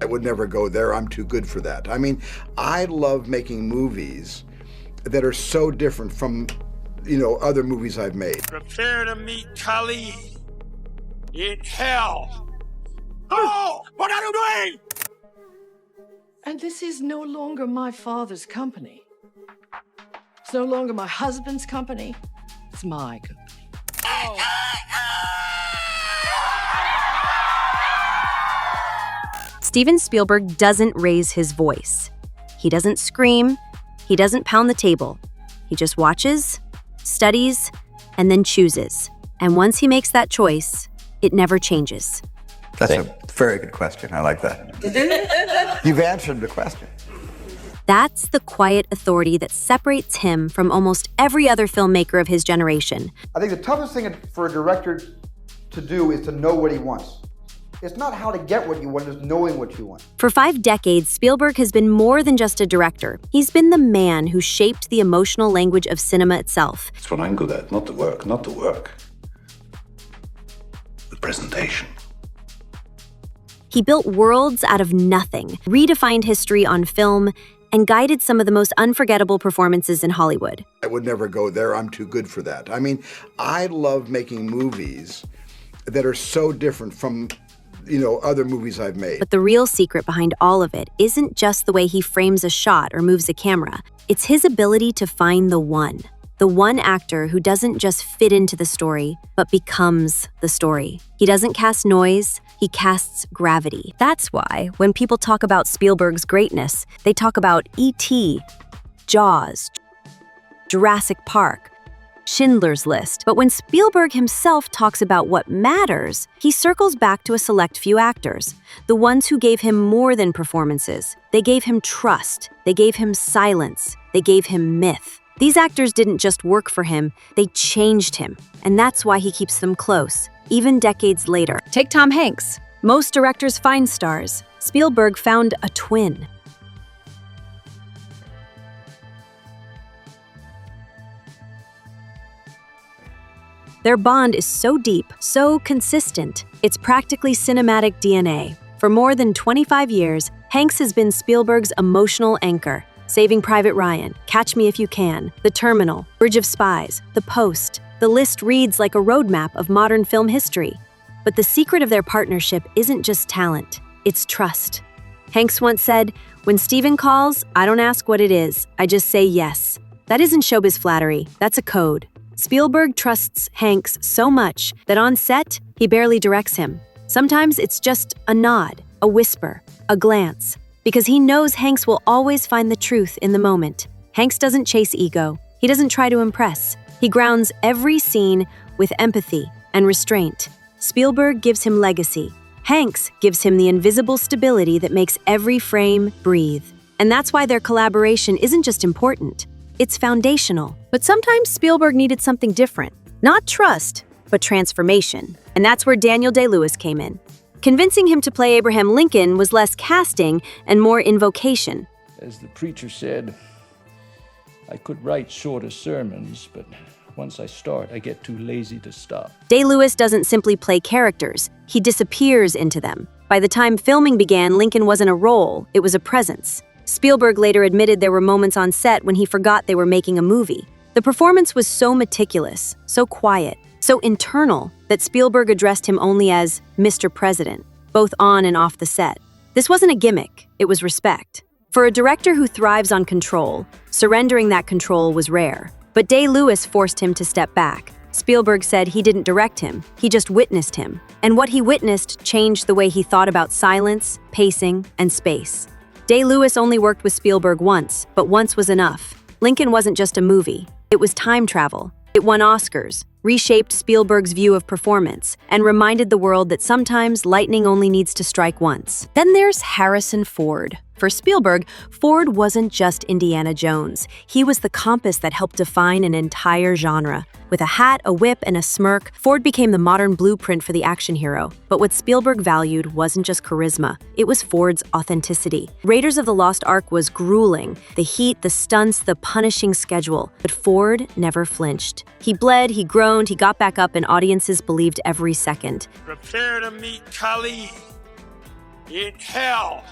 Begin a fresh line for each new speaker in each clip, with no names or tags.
I would never go there. I'm too good for that. I mean, I love making movies that are so different from, other movies I've made.
Prepare to meet Kali in hell. Oh, what are you doing?
And this is no longer my father's company. It's no longer my husband's company. It's my company. Oh.
Steven Spielberg doesn't raise his voice. He doesn't scream. He doesn't pound the table. He just watches, studies, and then chooses. And once he makes that choice, it never changes.
That's a very good question. I like that. You've answered the question.
That's the quiet authority that separates him from almost every other filmmaker of his generation.
I think the toughest thing for a director to do is to know what he wants. It's not how to get what you want, it's knowing what you want.
For 5 decades, Spielberg has been more than just a director. He's been the man who shaped the emotional language of cinema itself.
It's what I'm good at, not the work, the presentation.
He built worlds out of nothing, redefined history on film, and guided some of the most unforgettable performances in Hollywood.
I would never go there. I'm too good for that. I mean, I love making movies that are so different from other movies I've made.
But the real secret behind all of it isn't just the way he frames a shot or moves a camera. It's his ability to find the one actor who doesn't just fit into the story, but becomes the story. He doesn't cast noise, he casts gravity. That's why when people talk about Spielberg's greatness, they talk about E.T., Jaws, Jurassic Park, Schindler's List. But when Spielberg himself talks about what matters, he circles back to a select few actors, the ones who gave him more than performances. They gave him trust, they gave him silence, they gave him myth. These actors didn't just work for him, they changed him. And that's why he keeps them close, even decades later. Take Tom Hanks. Most directors find stars. Spielberg found a twin. Their bond is so deep, so consistent, it's practically cinematic DNA. For more than 25 years, Hanks has been Spielberg's emotional anchor. Saving Private Ryan, Catch Me If You Can, The Terminal, Bridge of Spies, The Post. The list reads like a roadmap of modern film history. But the secret of their partnership isn't just talent, it's trust. Hanks once said, "When Steven calls, I don't ask what it is, I just say yes." That isn't showbiz flattery, that's a code. Spielberg trusts Hanks so much that on set, he barely directs him. Sometimes it's just a nod, a whisper, a glance, because he knows Hanks will always find the truth in the moment. Hanks doesn't chase ego. He doesn't try to impress. He grounds every scene with empathy and restraint. Spielberg gives him legacy. Hanks gives him the invisible stability that makes every frame breathe. And that's why their collaboration isn't just important, it's foundational. But sometimes Spielberg needed something different. Not trust, but transformation. And that's where Daniel Day-Lewis came in. Convincing him to play Abraham Lincoln was less casting and more invocation.
As the preacher said, I could write shorter sermons, but once I start, I get too lazy to stop.
Day-Lewis doesn't simply play characters, he disappears into them. By the time filming began, Lincoln wasn't a role, it was a presence. Spielberg later admitted there were moments on set when he forgot they were making a movie. The performance was so meticulous, so quiet, so internal that Spielberg addressed him only as Mr. President, both on and off the set. This wasn't a gimmick, it was respect. For a director who thrives on control, surrendering that control was rare. But Day-Lewis forced him to step back. Spielberg said he didn't direct him, he just witnessed him. And what he witnessed changed the way he thought about silence, pacing, and space. Day-Lewis only worked with Spielberg once, but once was enough. Lincoln wasn't just a movie, it was time travel. It won Oscars, reshaped Spielberg's view of performance, and reminded the world that sometimes lightning only needs to strike once. Then there's Harrison Ford. For Spielberg, Ford wasn't just Indiana Jones. He was the compass that helped define an entire genre. With a hat, a whip, and a smirk, Ford became the modern blueprint for the action hero. But what Spielberg valued wasn't just charisma, it was Ford's authenticity. Raiders of the Lost Ark was grueling, the heat, the stunts, the punishing schedule. But Ford never flinched. He bled, he groaned, he got back up, and audiences believed every second.
Prepare to meet Kali in hell.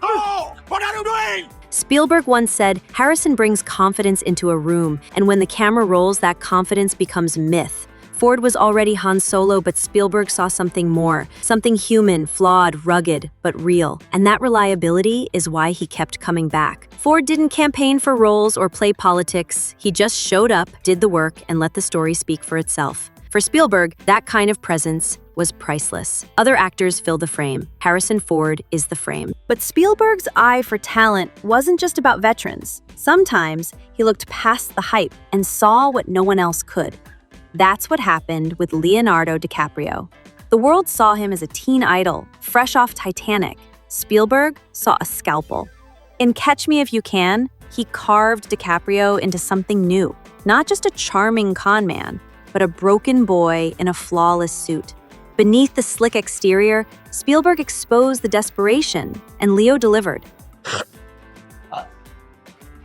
Oh, what are you doing?
Spielberg once said, Harrison brings confidence into a room, and when the camera rolls, that confidence becomes myth. Ford was already Han Solo, but Spielberg saw something more, something human, flawed, rugged, but real. And that reliability is why he kept coming back. Ford didn't campaign for roles or play politics. He just showed up, did the work, and let the story speak for itself. For Spielberg, that kind of presence was priceless. Other actors fill the frame. Harrison Ford is the frame. But Spielberg's eye for talent wasn't just about veterans. Sometimes he looked past the hype and saw what no one else could. That's what happened with Leonardo DiCaprio. The world saw him as a teen idol, fresh off Titanic. Spielberg saw a scalpel. In Catch Me If You Can, he carved DiCaprio into something new. Not just a charming con man, but a broken boy in a flawless suit. Beneath the slick exterior, Spielberg exposed the desperation, and Leo delivered.
I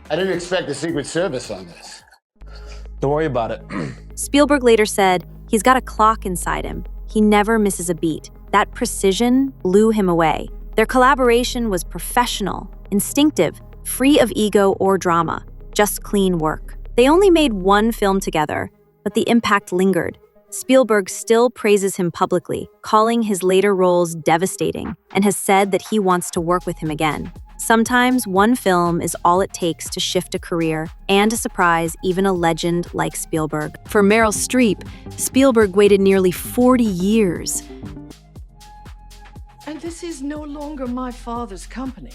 didn't expect the Secret Service on this.
Don't worry about it.
Spielberg later said, he's got a clock inside him. He never misses a beat. That precision blew him away. Their collaboration was professional, instinctive, free of ego or drama, just clean work. They only made one film together, but the impact lingered. Spielberg still praises him publicly, calling his later roles devastating, and has said that he wants to work with him again. Sometimes one film is all it takes to shift a career and to surprise even a legend like Spielberg. For Meryl Streep, Spielberg waited nearly 40 years.
And this is no longer my father's company.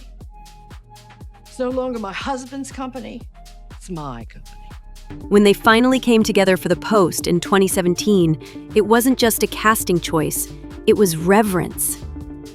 It's no longer my husband's company. It's my company.
When they finally came together for The Post in 2017, it wasn't just a casting choice, it was reverence.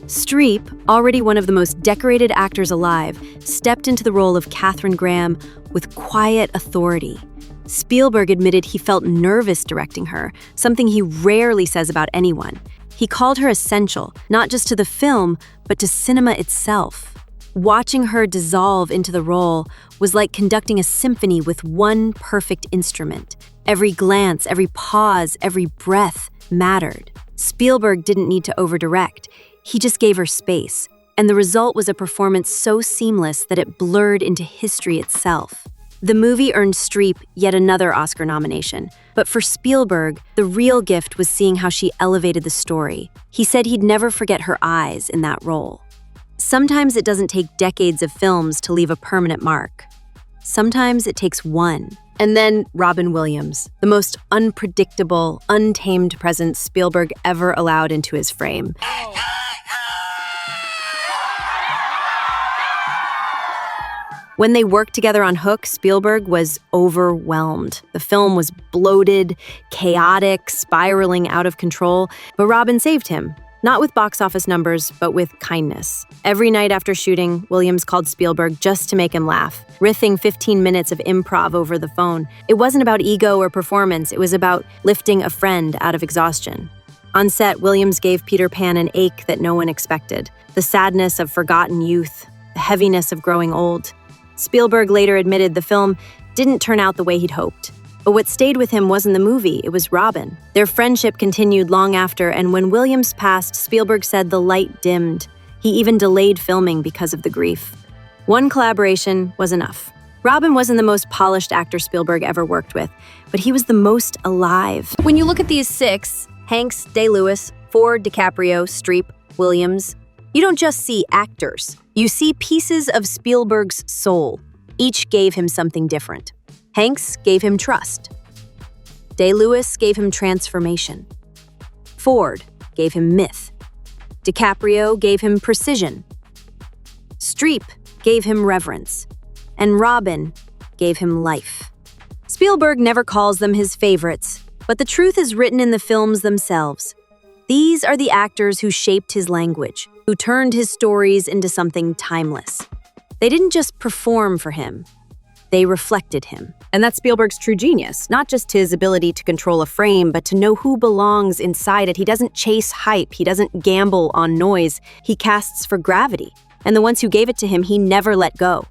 Streep, already one of the most decorated actors alive, stepped into the role of Katharine Graham with quiet authority. Spielberg admitted he felt nervous directing her, something he rarely says about anyone. He called her essential, not just to the film, but to cinema itself. Watching her dissolve into the role was like conducting a symphony with one perfect instrument. Every glance, every pause, every breath mattered. Spielberg didn't need to overdirect. He just gave her space. And the result was a performance so seamless that it blurred into history itself. The movie earned Streep yet another Oscar nomination. But for Spielberg, the real gift was seeing how she elevated the story. He said he'd never forget her eyes in that role. Sometimes it doesn't take decades of films to leave a permanent mark. Sometimes it takes one. And then Robin Williams, the most unpredictable, untamed presence Spielberg ever allowed into his frame. When they worked together on Hook, Spielberg was overwhelmed. The film was bloated, chaotic, spiraling out of control, but Robin saved him. Not with box office numbers, but with kindness. Every night after shooting, Williams called Spielberg just to make him laugh, riffing 15 minutes of improv over the phone. It wasn't about ego or performance, it was about lifting a friend out of exhaustion. On set, Williams gave Peter Pan an ache that no one expected, the sadness of forgotten youth, the heaviness of growing old. Spielberg later admitted the film didn't turn out the way he'd hoped. But what stayed with him wasn't the movie, it was Robin. Their friendship continued long after, and when Williams passed, Spielberg said the light dimmed. He even delayed filming because of the grief. One collaboration was enough. Robin wasn't the most polished actor Spielberg ever worked with, but he was the most alive. When you look at these six, Hanks, Day-Lewis, Ford, DiCaprio, Streep, Williams, you don't just see actors. You see pieces of Spielberg's soul. Each gave him something different. Hanks gave him trust. Day-Lewis gave him transformation. Ford gave him myth. DiCaprio gave him precision. Streep gave him reverence. And Robin gave him life. Spielberg never calls them his favorites, but the truth is written in the films themselves. These are the actors who shaped his language, who turned his stories into something timeless. They didn't just perform for him. They reflected him. And that's Spielberg's true genius, not just his ability to control a frame, but to know who belongs inside it. He doesn't chase hype. He doesn't gamble on noise. He casts for gravity. And the ones who gave it to him, he never let go.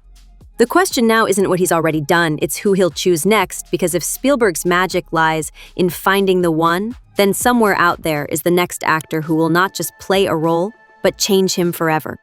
The question now isn't what he's already done, it's who he'll choose next, because if Spielberg's magic lies in finding the one, then somewhere out there is the next actor who will not just play a role, but change him forever.